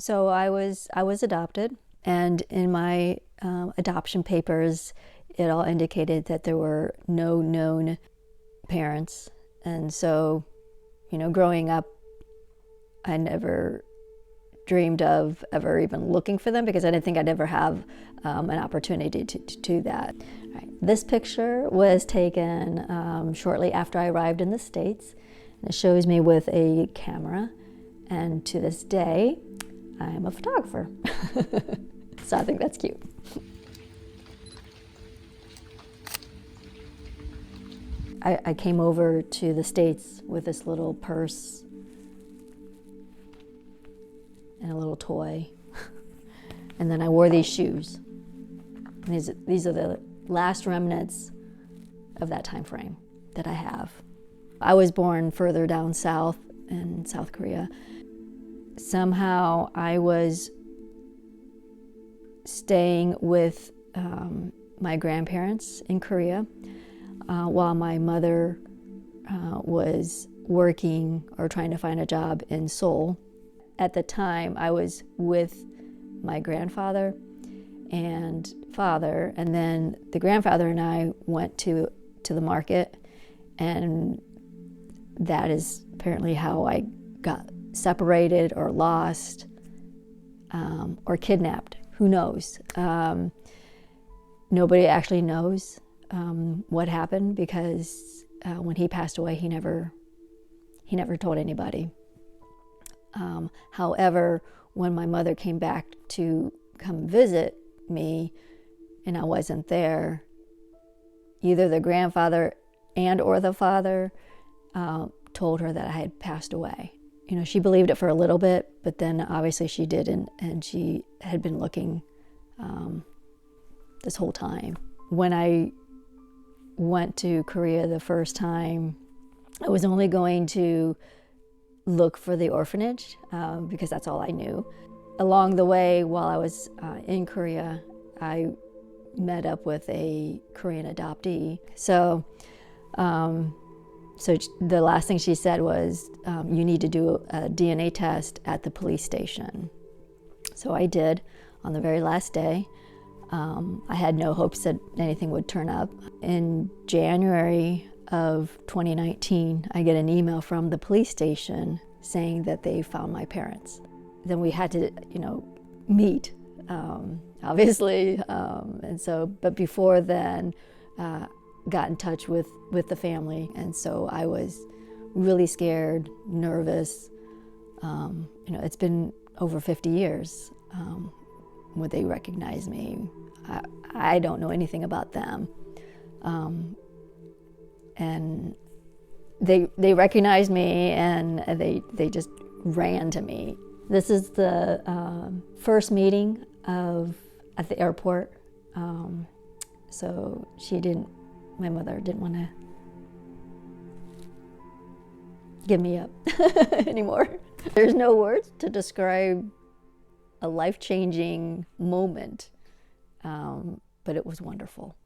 So I was adopted, and in my adoption papers, it all indicated that there were no known parents. And so, growing up, I never dreamed of ever even looking for them because I didn't think I'd ever have an opportunity to do that. Right. This picture was taken shortly after I arrived in the States. And it shows me with a camera, and to this day, I'm a photographer. So I think that's cute. I came over to the States with this little purse and a little toy. And then I wore these shoes. And these are the last remnants of that time frame that I have. I was born further down south in South Korea. Somehow I was staying with my grandparents in Korea while my mother was working or trying to find a job in Seoul. At the time, I was with my grandfather and father, and then the grandfather and I went to the market, and that is apparently how I got separated or lost or kidnapped. Who knows? Nobody actually knows what happened because when he passed away, he never told anybody. However, when my mother came back to come visit me and I wasn't there, either the grandfather and or the father told her that I had passed away. She believed it for a little bit, but then obviously she didn't, and she had been looking this whole time. When I went to Korea the first time, I was only going to look for the orphanage because that's all I knew. Along the way, while I was in Korea, I met up with a Korean adoptee. So the last thing she said was, you need to do a DNA test at the police station. So I did on the very last day. I had no hopes that anything would turn up. In January of 2019, I get an email from the police station saying that they found my parents. Then we had to, meet, obviously. But before then, got in touch with the family. And so I was really scared, nervous. It's been over 50 years. Would they recognize me? I don't know anything about them. And they recognized me, and they just ran to me. This is the first meeting at the airport. So my mother didn't want to give me up anymore. There's no words to describe a life-changing moment, but it was wonderful.